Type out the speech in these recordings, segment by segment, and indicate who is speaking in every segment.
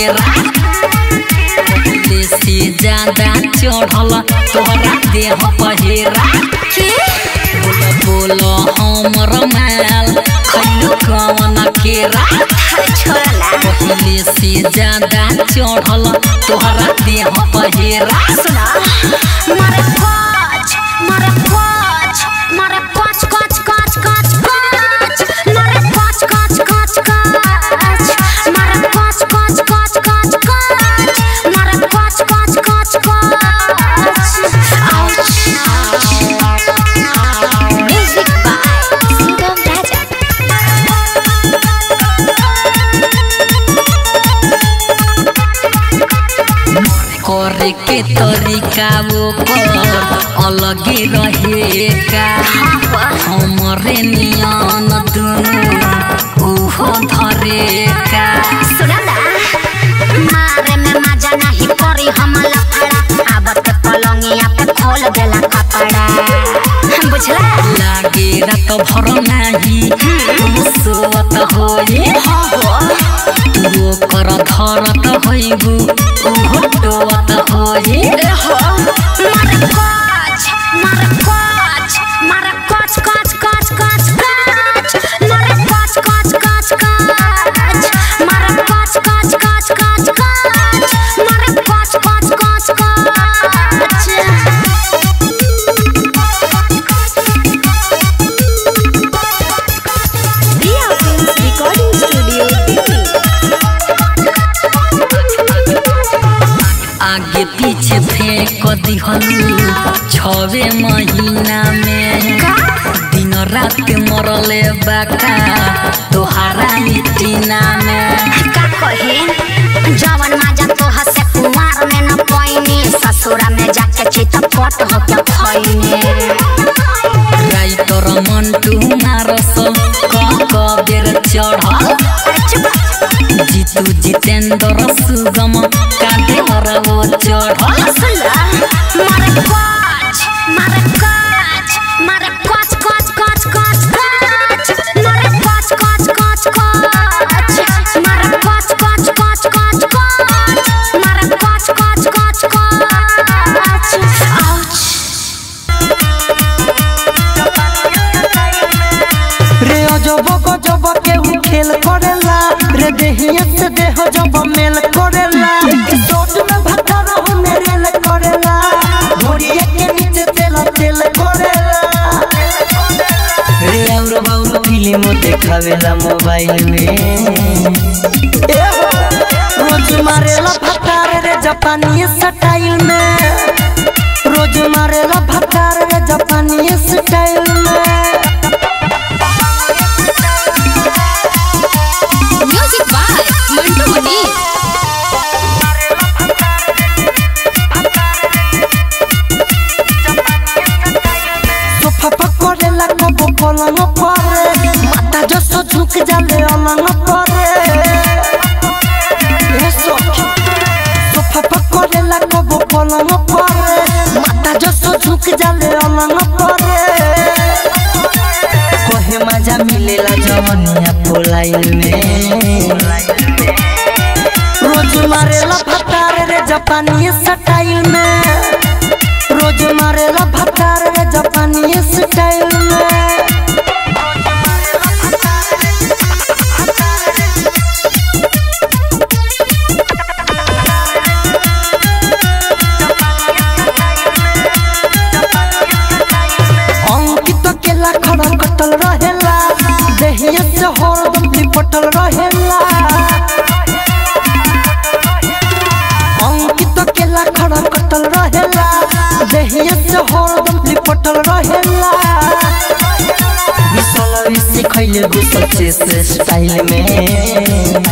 Speaker 1: केरा पहले से ज्यादा चढ़ल तोहरा देह पहेरा बोल हमर माल खैलू कवन केरा पहले से ज्यादा चढ़ल तोहरा देह पहेरा
Speaker 2: मारे पाँच मारे पाँच मारे पाँच काच काच काच काच मारे पाँच काच काच काच मारे पाँच काच काच काच काच मारे पाँच काच काच काच म्यूजिक बाय सुगम राजा
Speaker 1: करे के तरीका वो अलगे रहेगा हमरे नियन दुनु उहो धरेगा
Speaker 2: सुना ना मारे में मजा नहीं पड़ी हम लफड़ा आबत पलंगिया पे खोल देला कपड़ा बुझला
Speaker 1: लागे रात भर नाही सोत होई तू कर धरत होइबू उहो टोत होई
Speaker 2: मारे काच मारे काच मारे काच काच काच काच काच मारे काच काच काच काच मारे काच काच काच काच काच मारे काच काच काच काच
Speaker 3: रिया फिल्म्स रिकॉर्डिंग स्टूडियो दिल्ली।
Speaker 1: आगे पीछे फेंक दिहलू 6 महीना में दिन रात मरले बाका तोहारा टीना में
Speaker 2: का कहे जवन माजा तो हसे कुमार में न कोइनी ससुरा में जाके चितपट हो के खइने
Speaker 1: राइटर मंटू मारस क बेर चढ़ल जीतू जितेंद्र सुगम कांधे मरवो चढ़ल
Speaker 2: मारे काच मारे काच मारे काच काच काच काच काच मारे काच काच काच काच मारे काच काच काच काच काच मारे काच काच काच काच
Speaker 4: रे अजब गजब के उ खेल करेला रे देहिया से देह जब मेल करेला सोच में भटा रहो मेरे ले करेला घोड़िया के नीचे तेल तेल करेला रे और बाउर फिल्म देखावेला मोबाइल में रोज मारेला भटार रे जापानी स्टाइल में रोज मारेला भटार रे जापानी स्टाइल में
Speaker 2: music by Mantu Mani
Speaker 4: sofa पकड़ेला कबो पलंग पर माथा जसो झुक जाले अलंग पर सोफा पकड़ेला कबो पलंग पर माथा जसो झुक जाले अलंग पर कहे मजा मिलेला जवनिया पोलाइल में रोज मारेला भटार रे जापानी स्टाइल में रोज मारेला भटार रे जापानी स्टाइल में अंकित केला खड़ा कटल रहेला देहिया से हरदम लिपटल रहेला अंकित केला खड़ा कटल रहेला देहिया से हरदम लिपटल रहेला विसल से खइले गुसल से स्टाइल में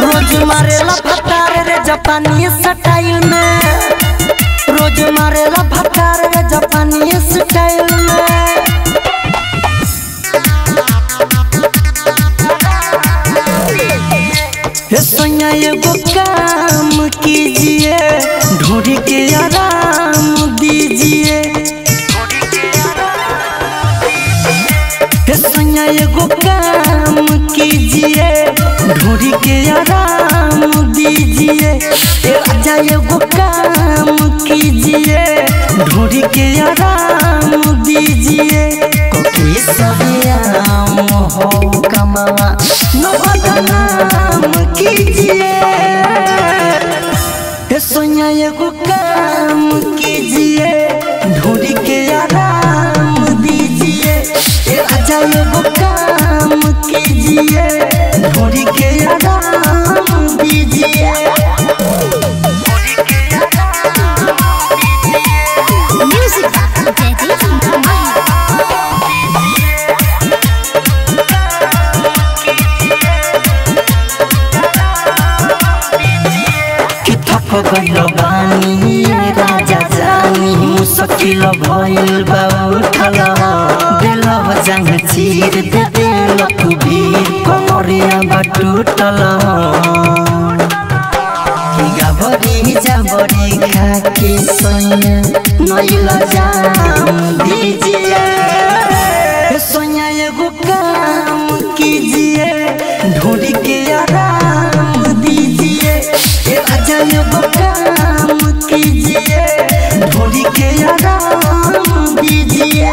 Speaker 4: रोज मारेला भटार रे जापानी स्टाइल में रोज मारेला भटार रे जापानी स्टाइल में हे सोनिया एगो काम कीजिए ढूंढ के आराम दीजिए हे सोनिया एगो काम कीजिए ढूंढी के आराम दीजिए राजा एगो काम कीजिए ढूंढी के आराम दीजिए कोई सबियाम हो कमावा नवदनाम कीजिए सोनिया एगो काम कीजिए ढूंढी के आराम दीजिए राजा एगो काम कीजिए ढूंढी के आराम दीजिए
Speaker 2: म्यूजिक
Speaker 4: गइल बानी राजा जानी मुश्किल भइल बा उठल दिलव जंग चीर दे दिल भी कमरिया बटुटल गबरी जबरी खाके सोनिया नइल जाम दीजिए सोनिया एगो काम कीजिए ढूंढी के आराम दीजिए राजा एगो काम कीजिए ढूंढी के आराम दीजिए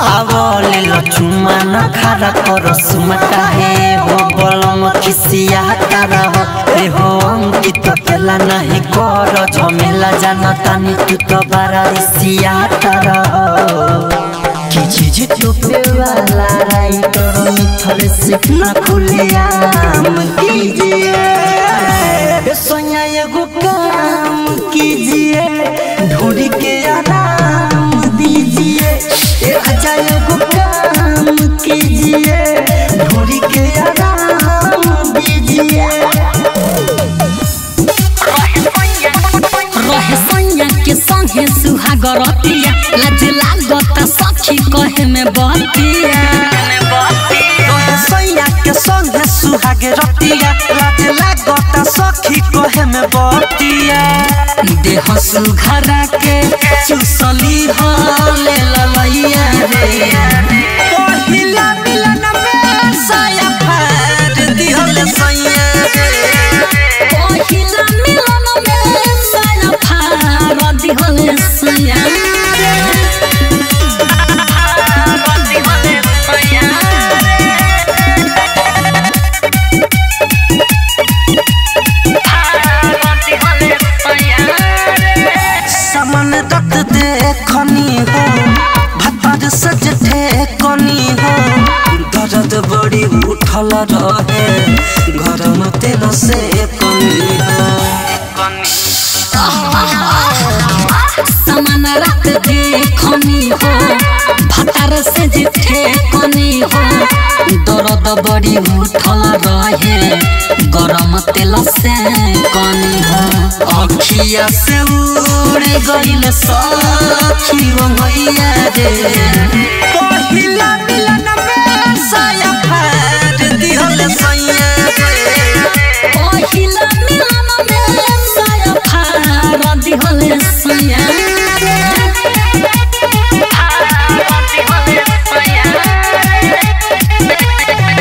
Speaker 4: आवले लक्ष्मण खरा कर सुमता है हो बलम खिसिया तारा हो हो अंकित केला नहीं कर झमेला जानता नी तू तो बारा सिया तारा की चीज तो पे वाला राइटर मिथल से न खुलियाम कीजिए सोनिया एगो काम कीजिए ढूंढी के आराम दीजिए राजा एगो काम कीजिए ढूंढी के आराम दीजिए
Speaker 1: रहे सैया के संगे सुहागर रतिया लाज लागत सखी कहे में बतिया
Speaker 4: रहे सैया के संगे सुहागे रतिया लाज लागत सखी कहे में बतिया
Speaker 1: देह सुघरा के चुसली हो ले ललैया रे
Speaker 4: पहिला मिलन में साया फाड़ दिहल सैया
Speaker 1: पहिला मिलन में साया फाड़ दिहल सैया
Speaker 4: सामने तक देखनी हो भतर सज ठेकनी हो दर्द बड़ी उठल रहे घर में तेल से कनी
Speaker 1: समान रात देखनी हो भतर से जिठे कनी हो दर्द बड़ी उठल रहे गरम तेल से कनी हो
Speaker 4: अखिया से उड़ गइल सखी वंगैया रे पहिला मिलन में साया फाड़ दिहल सैया
Speaker 1: पहिला मिलन में साया फाड़ दिहल सैया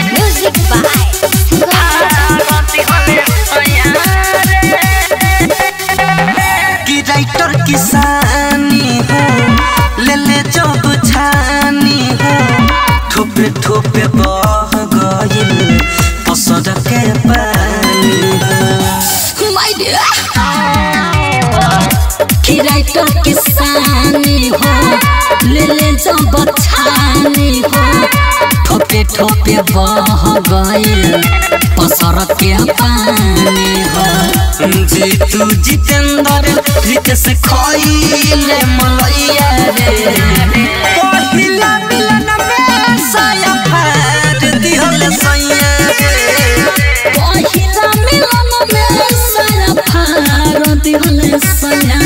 Speaker 2: म्यूजिक बाय
Speaker 4: कि राइटर किसानी हो ले ले जब छानी हो ठोपे ठोपे बह गइल पसर के पानी हो
Speaker 1: माय डियर कि राइटर किसानी हो ले ले जब छानी हो ठोपे ठोपे बह गइल पसर के पानी हो
Speaker 4: जीतू जितेंद्र प्रीत से खइले मलैया रे पहिला मिलन में साया फाड़ दिहल सैया
Speaker 1: पहिला मिलन में साया फाड़ दिहल सैया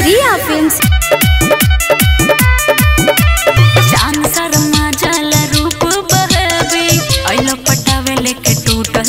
Speaker 3: रिया फिल्म्स
Speaker 1: जान शर्मा जल रूप बहबे अइलो पटावे लेके टूट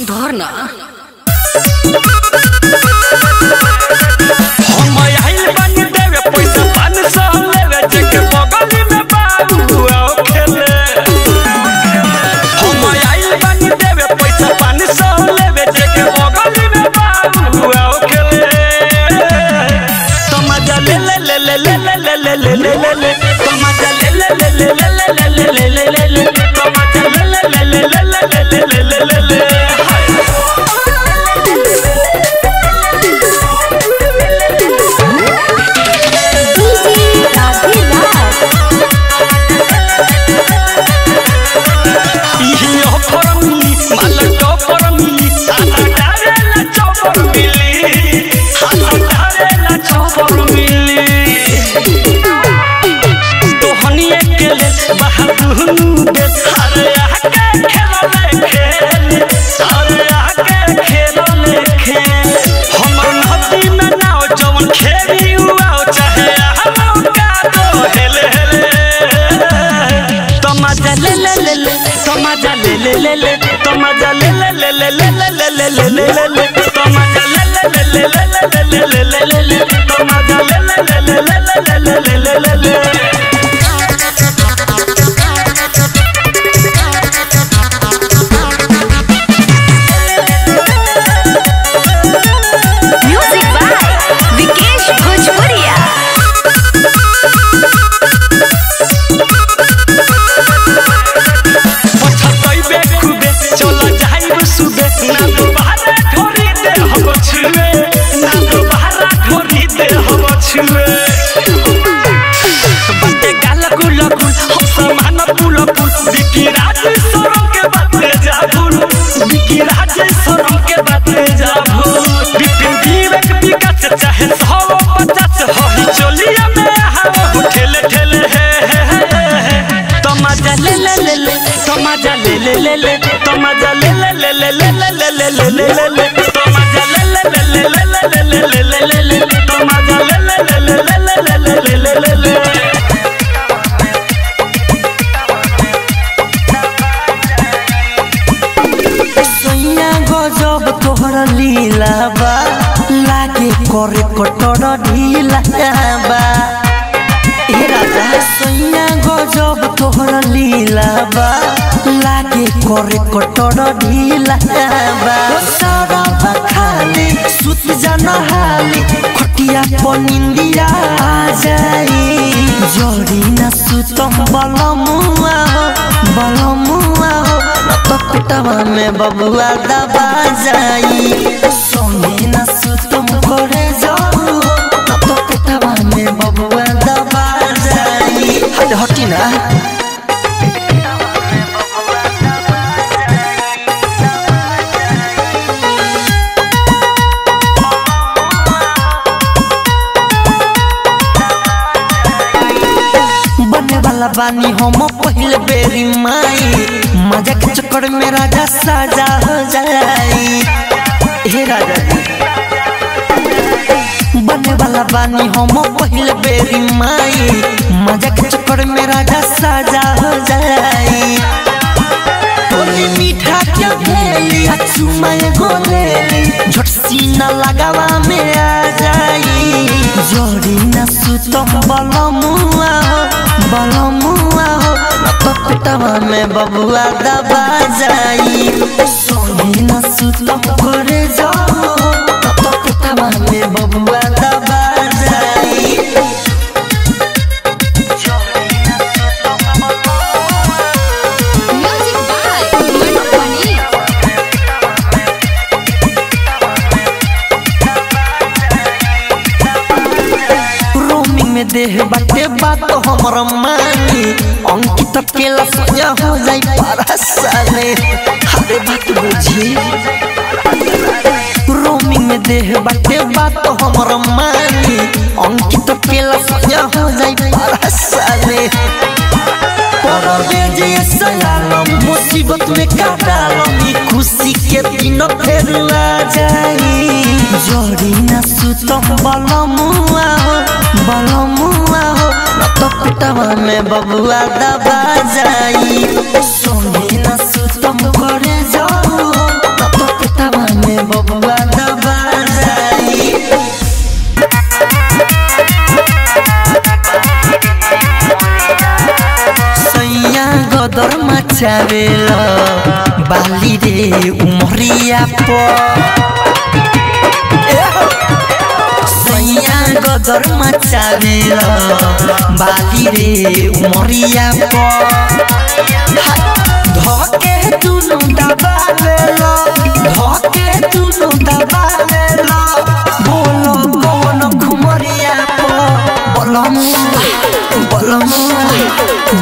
Speaker 1: सुधार ना।
Speaker 5: हम आइल बनी देवे पैसा 500 लेवे जेके बगली में बाबू आओ खेले। हम आइल बनी देवे पैसा 500 लेवे जेके बगली में बाबू आओ खेले। तो मजा ले ले ले ले ले ले ले ले ले ले ले तो मजा ले ले ले ले ले ले ले ले ले ले तो मजा ले ले ले ले ले ले ले ले ले
Speaker 4: करे कटर ढीला बा ए राजा सैया गजब तोहर लीला बा लागे करे कटर ढीला बा सारा खाली सुत जाना हाली खटिया पनिंदिया आ जाई जोड़ी न सुतम बलमुआ न तो पिटवा में बबुआ दबा जाई सोनी न सुतम करे जाऊ न तो पिटवा में बबुआ दबा जाई हट हटी ना बानी हम पहले बेरी माई मजा के चक्कर में राजा साजा हो जाई हे राजा बने वाला बानी हम पहले बेरी माई मजा के चक्कर में राजा साजा हो जाई बोली मीठा क्या भेली चुमाए गोलेली झट सीना लगावा में आ जाई जोड़ी न सुतम बलमुआ हो न तो पिटवा में बबुआ दबा जाई सोनी न सुतम करे जाओ न तो पिटवा में बबुआ दबा जाई
Speaker 3: म्यूजिक बाय मनोपनी
Speaker 4: रोमिंग में देह बाटे बात हमर मानी अंकित केला सजा हो जाई परसाने हरे बात बुझी रोमिंग में देह बाटे बात हमर मानी अंकित केला सजा हो जाई परसाने परवे जे सलाम मुसीबत में काटालम खुशी के दिन फेर आ जाई जोड़ी न सुतम बलमुआ हो न तो पिटवा में बबुआ दबा जाई सोनी न सुतम करे जाओ न तो गदर मचावेला बाली रे उमरिया सैया गदर मचावेला बाली रे उमरिया धके दुनु दबावेला धके दुनु दबावेला बोलो कौन खुमरिया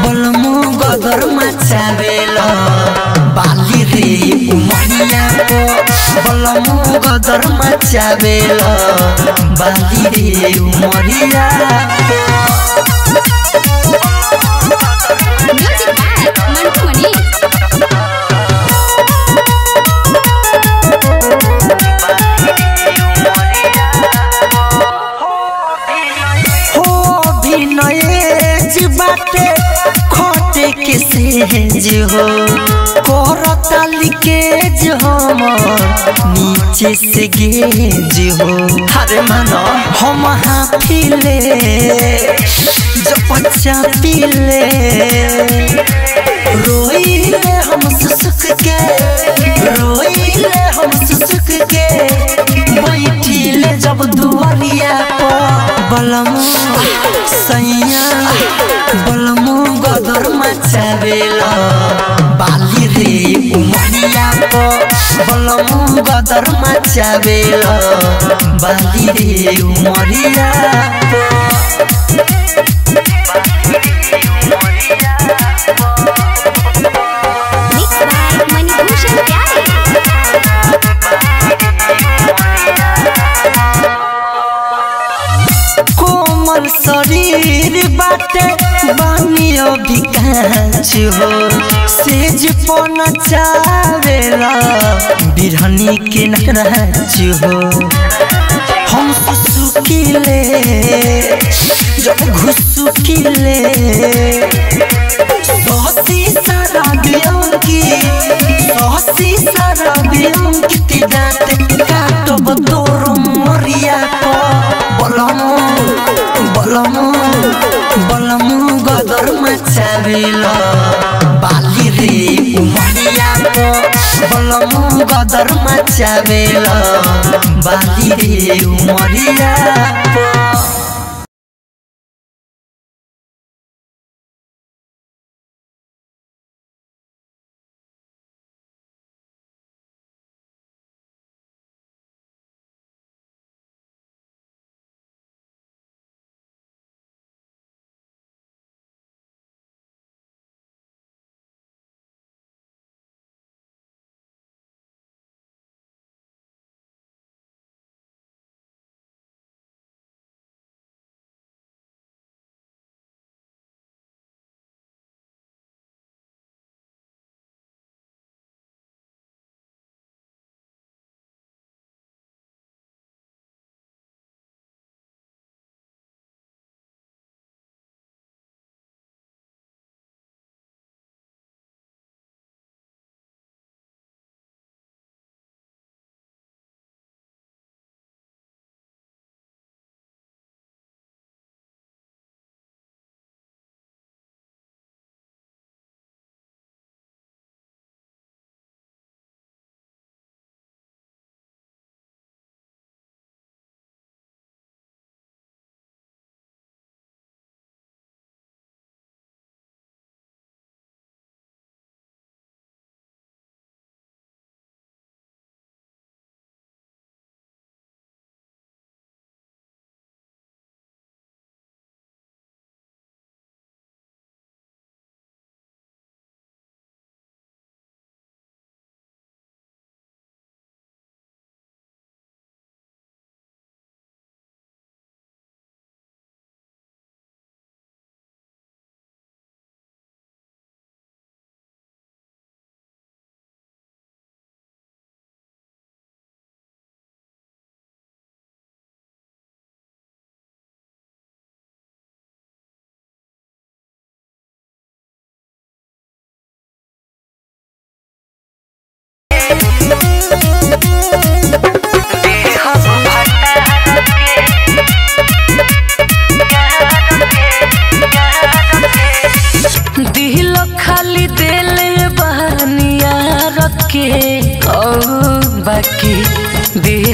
Speaker 4: बलमु गदर मचावेला बाली रे उमरिया बलमु गदर मचावेला बाली रे उमरिया
Speaker 3: म्यूजिक बाय मंटू मनी।
Speaker 4: बाटे खोटे के सेज हो करता लिकेज हमर नीचे से गेज हो हरे मानो हम हाफिले जो बच्चा पीले रोइले हम सुसुक के रोइले हम सुसुक के बैठिले जब दुआरिया बलमु सैया बलमु गदर मचावेला बाली रे उमरिया बलमु गदर मचावेला बाली रे उमरिया
Speaker 2: मिक्स बाय मणिभूषण प्यारे।
Speaker 4: कोमल शरीर बाटे बानियो विकास हो सेज पन चावेला बिरहनी के नाच हो हम सुसुकिले जब घुसुकिले सोसी सारा बियंकी सोसी सारा बियंकी दाते काटो बतोरो मरिया बलमु गदर मचावेला बाली रे उमरिया बलमु गदर मचावेला बाली रे उमरिया।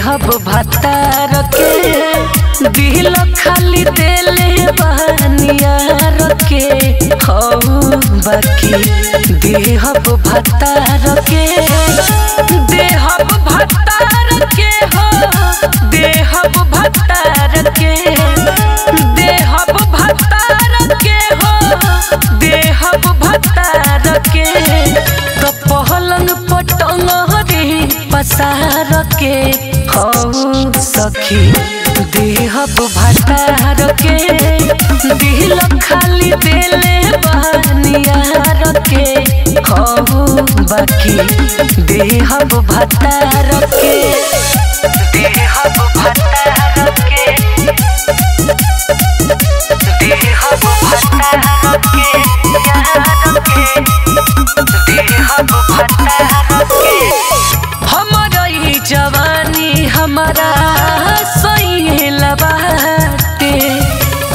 Speaker 1: देहब भतार के दिल खाली देले बहनियार के हो बाकी देहब भतार के देहब भतार के हो देहब भतार के देहब भतार के हो देहब भतार के तो पहलंग पटंग रे पसार के हो सखी देहब भतार के दिल खाली देले बहनियार के हो बाकी देहब भतार के देहब भतार के देहब भतार के यार के देहब भतार के हमारा ही जवानी हमारा सही लबाटे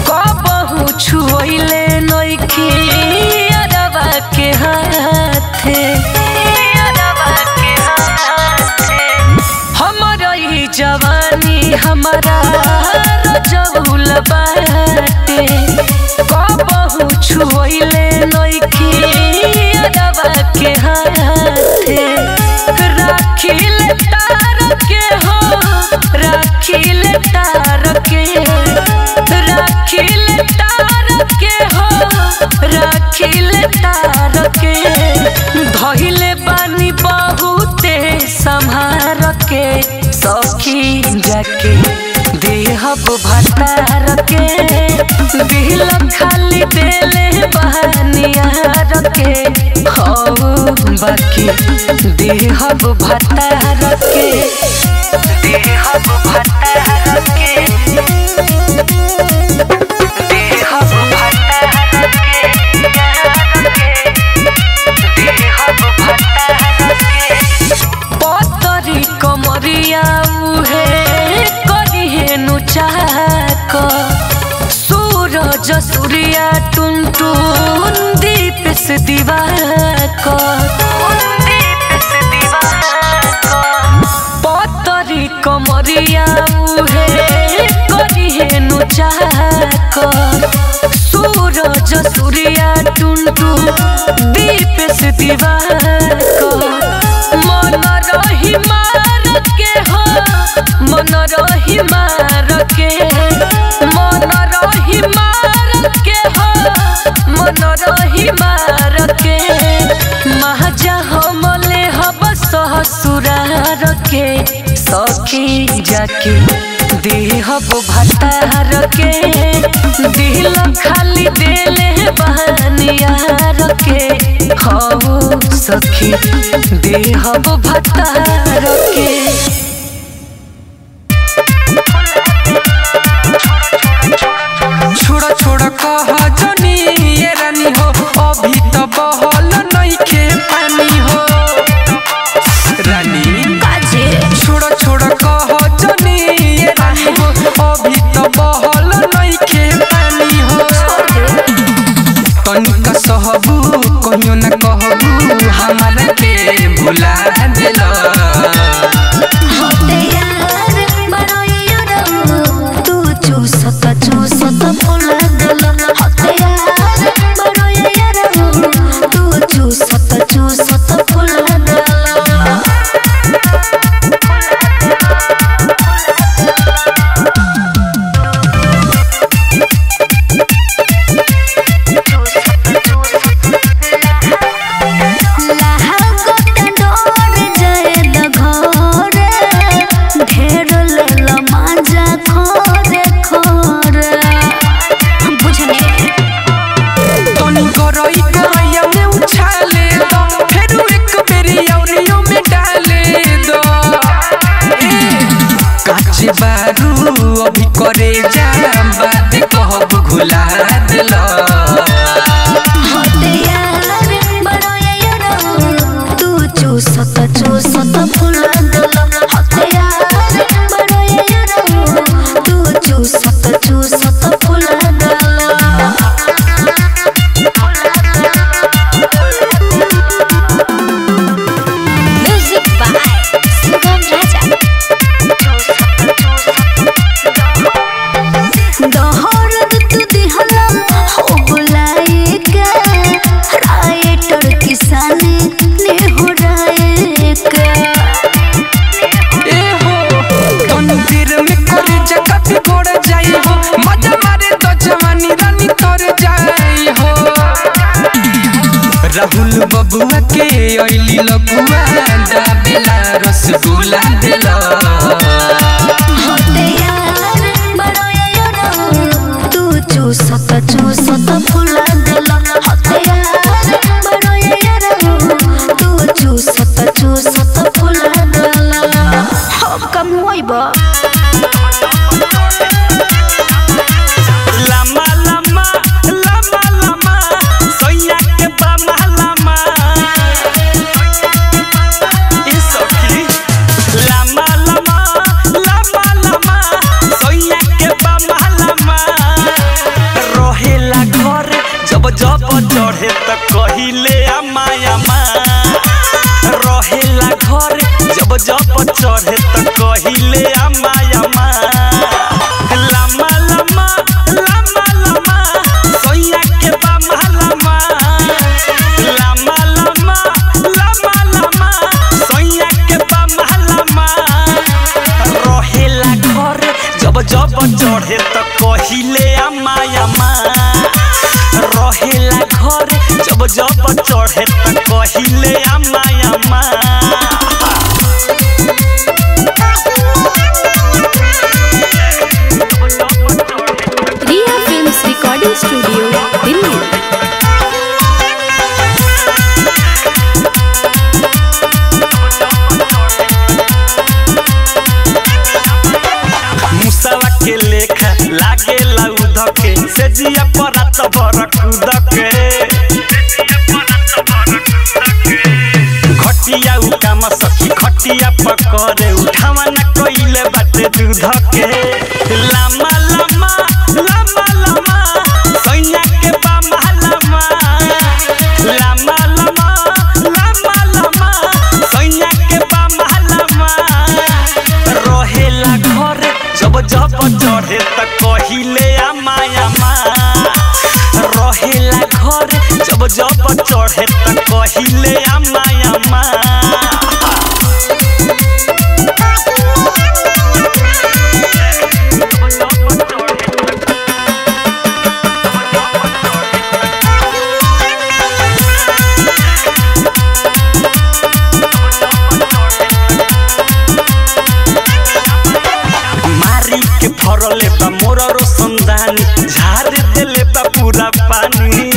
Speaker 1: कबहू छुइले नइखे अरबा के हाथे अरबा के हाथे हमारा ही जवानी हमारा रजौल बाटे कबहू छुइले नइखे अरबा के हाथे राखिल तार के हो राखिल तार के राखिल तार के हो राखिल तार के धइले बानी बहुते संभार के सखी जाके देहब भतार के दिल खाली देले बहनियार के हो बाकी देहब भतार के देहब भतार के देहब भतार के देहब भतार के पतरी कमरिया उहे करिहे नु चाक सूरज सूर्या टुनटुन दीप से दिवाकर पतरी कमरिया उहे करिहे नु चाकर सूरज सूर्या टुनटुन दीप से दिवाकर मन रही मार के हो मन रही मार के मन रही मार के हो मन रही मार के महाजा हमले हब ससुरार के सखी जाके देहब भतार के दिल खाली देले बहनियार के हो सखी देहब भतार के
Speaker 6: छोड़ा छोड़ा कहा जनी ये रानी हो अभी तो बहल नइखे पानी हो रानी छोड़ा छोड़ा कहा जनी ये रानी हो अभी तो बहल नइखे पानी हो तनिका सहबू कहियो न कहबू हमारा के भुला देला
Speaker 2: चूसत फुला दिल हते यार बड़ो यार तू चूसत फुला दिल ढेर ले मांजा खो देखो
Speaker 6: ओइली लकुआ दाबेला रसगुल्ला देला
Speaker 2: होते यार बड़ो यार तू चूसत फुला देला होते यार बड़ो यार तू चूसत फुला देला हम कम होइबा
Speaker 5: जब चढ़े त कहिले माया रहेला घर जब चढ़े त कहिले माया लम्बा लम्बा लम्बा लम्बा सोया के लम्बा लम्बा लम्बा लम्बा लम्बा लम्बा सोया के लम्बा लम्बा रहेला घर जब चढ़े त कहिले माया रहेला घर जब चढ़े त कहिले माया
Speaker 3: रिया फिल्म्स रिकॉर्डिंग स्टूडियो दिल्ली।
Speaker 5: मुसावा के लेखा लागे लाउद के से जिया परात भर कूद के घटिया काम सखी घटिया पकड़े उठावा न कोइले बाटे दूध के लामा लामा लामा लामा सैया के बामा लामा लामा लामा लामा लामा सैया के बामा लामा रहेला घर जब चढ़े त कहिले माया रहेला घर जब चढ़े त कहिले माया फरले बा मोर रोशनदानी झाड़ देले बा पूरा पानी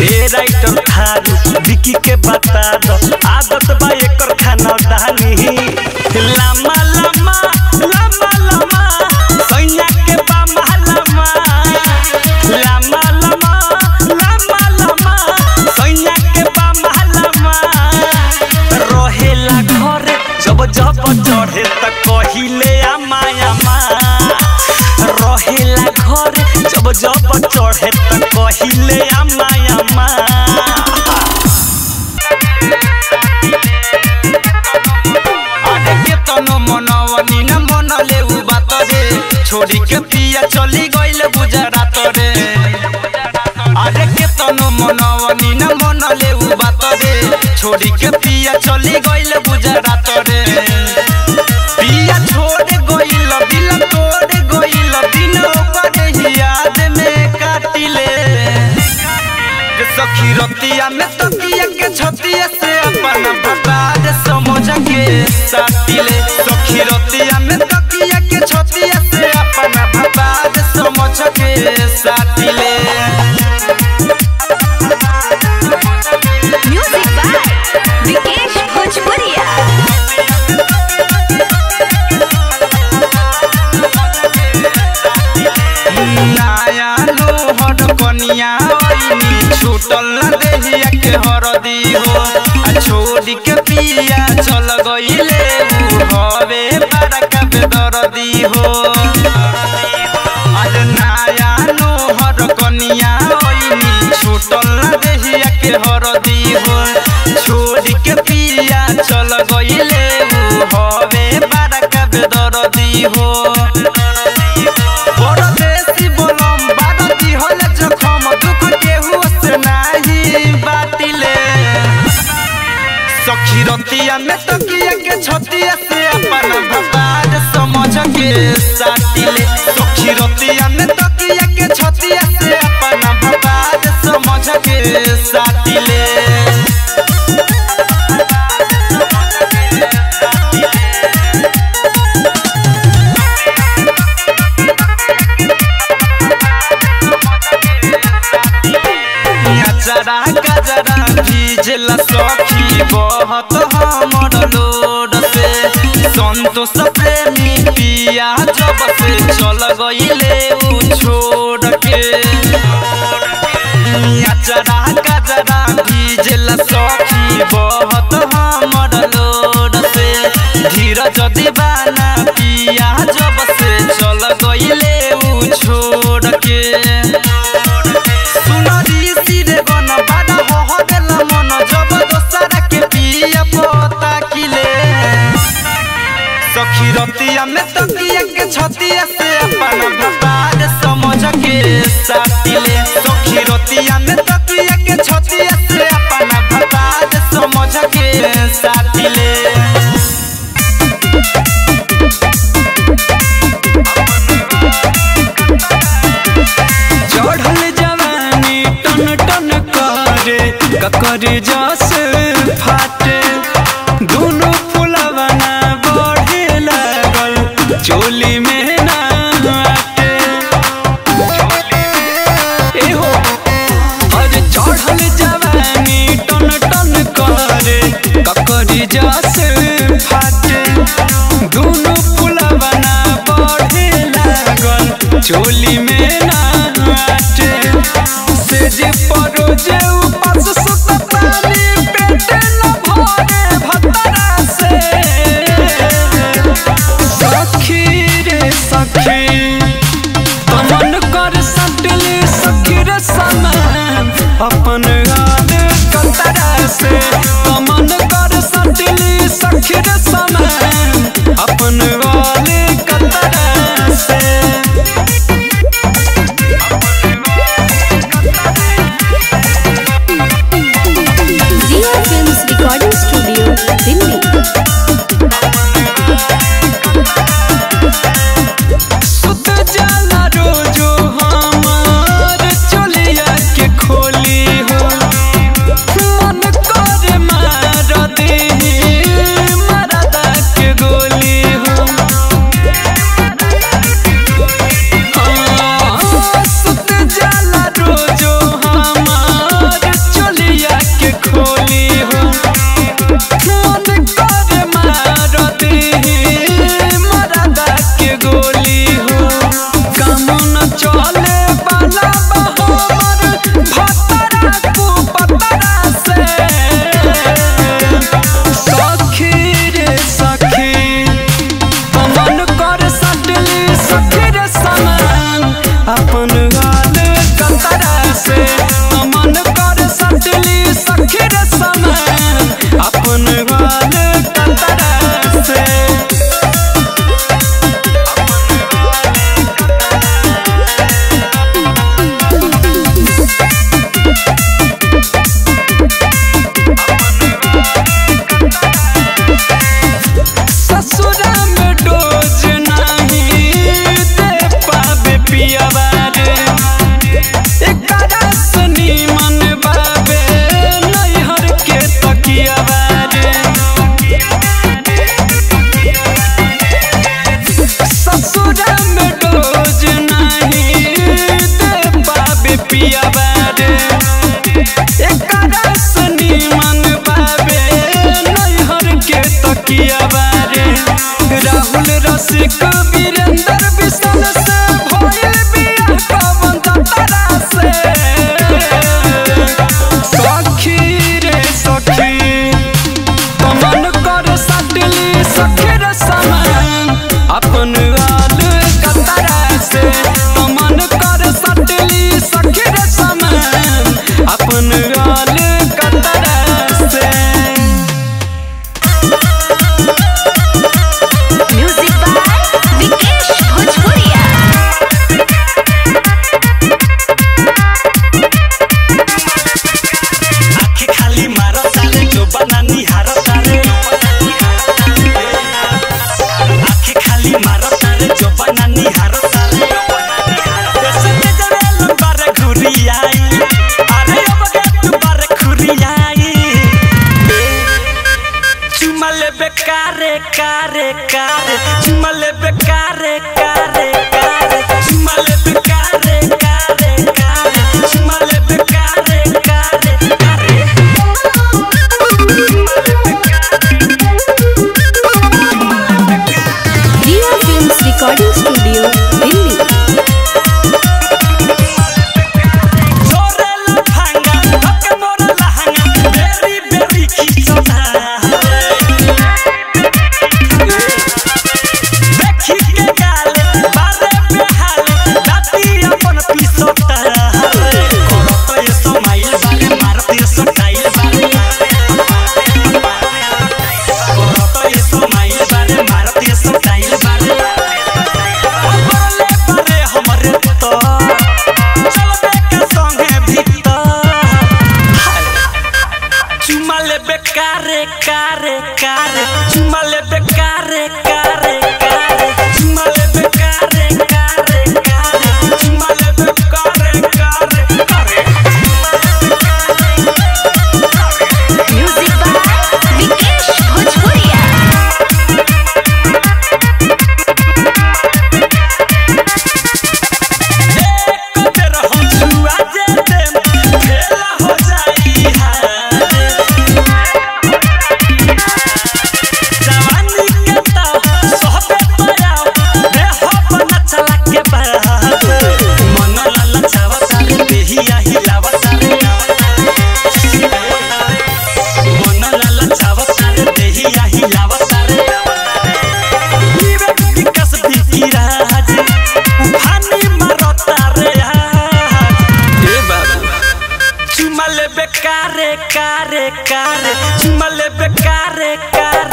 Speaker 5: ए राइटर थारू विकी के बता दो आदत बा एकर खाना दानी लामा लामा लामा लामा सैया के बामा लामा लामा लामा लामा लामा सैया के बामा लामा रहेला घर जब चढ़े त कहिले माया रहेला घर जब चढ़े त कहिले माया
Speaker 6: अरे के तनो मनवनी न मनले उ बात रे छोड़ी के पिया चली गइल गुजरात रे अरे के तनो मनवनी न मनले उ बात रे छोड़ी के पिया चली गइल गुजरात रे पिया छोड़ गइल दिल तोड़ गइल दिन ओकर याद में काटिले सखी रतिया में तकिया के छतिया से अपन बर्बाद समझ के साटिले सखी रतिया में तकिया के छतिया से अपन बर्बाद समझ के साटिले
Speaker 3: म्यूजिक बाय विकेश भोजपुरिया।
Speaker 6: नया लोहर कनिया ओइनी छूटल न देहिया के हरदी हो आ छोड़ी के पिया चल गइले उ हवे बड़का बेदर्दी हो आज नया लोहर कनिया ओइनी छूटल न देहिया के हरदी हो छोड़ी के पिया चल गइले उ हवे बड़का बेदर्दी हो परदेसी बोलम बादती होले जखम दुख केहू से नाही बाटिले सखी रतिया में तकिया के छतिया से अपन भगवान समझ के साटिले सखी रतिया में तकिया के छतिया से अपन भगवान समझ के साटिले चरा गजरा भीजला सखी बहुत हमर लोड से संतोष प्रेमी पिया जब से चल गईले उ छोड़ के चरा गजरा भीजला सखी बहुत हमर लोड से धीरज दीवाना पिया जब से चल गईले उ छोड़ के सखी रतिया में तकिया के छतिया से अपन भतार समझ के साटिले सखी रतिया में तकिया के छतिया से अपन भतार समझ के साटिले
Speaker 5: चढ़ल जवानी टन टन करे ककर जस फाटे दोनों फुलवा ना बढ़े लागल चोली में ना आटे एहो अरे चढ़ल जवानी टन टन करे ककर जस फाटे दोनों फुलवा ना बढ़े लागल चोली में ना आटे से जे परो जे उपास सुततानी पेटे न भरे भतरा से सखी रे सखी तमन कर सटली सखी रे समान अपन हाथ कतरा से तमन कर सटली सखी रे समान अपन वाले कतरा से
Speaker 3: रिकॉर्डिंग स्टूडियो दिल्ली।
Speaker 5: सुत जाला रोजो हमार चोलिया के खोली हो मन करे मार दे मरदा के गोली हो सुत जाला रोजो हमार चोलिया के खोली हो मन करे मार दे मरदा के गोली हो काम न चले वाला बहमर भतरा को पतरा से सखी रे सखी मन कर सटली सखी रे समान अपन हाल कतरा से मन कर सटली सखी रे समान अपन हाल कतरा से ससुरा में डोज नहीं दे पावे पियावा रे एकरा से नीमन बाबे नैहर के तकियावा रे ससुरा में डोज नहीं दे पावे पियावा रे एकरा से नीमन बाबे नैहर के तकियावा रे राहुल रसिक वीरेंद्र विशाल से भइल बिया कवन तरा से सखी रे सखी मन कर सटली सखी रे समान अपन हाल कतरा से मन कर सटली सखी रे समान अपन हाल कतरा से
Speaker 3: म्यूजिक बाय
Speaker 5: कारे कारे चुमा लेबे कारे कारे कारे चुमा लेबे कारे कारे कारे चुमा लेबे कारे कारे कारे
Speaker 3: रिया फिल्म्स रिकॉर्डिंग स्टूडियो दिल्ली। कारे कारे कारे चुमा लेबे कारे कारे कारे चुमा लेबे कारे कारे कारे चुमा लेबे कारे कारे कारे
Speaker 2: म्यूजिक बाय विकेश भोजपुरिया।
Speaker 5: एक बेर हम छुआ जे देम फेला हो जाई कारे कारे कारे चुमा लेबे कारे कारे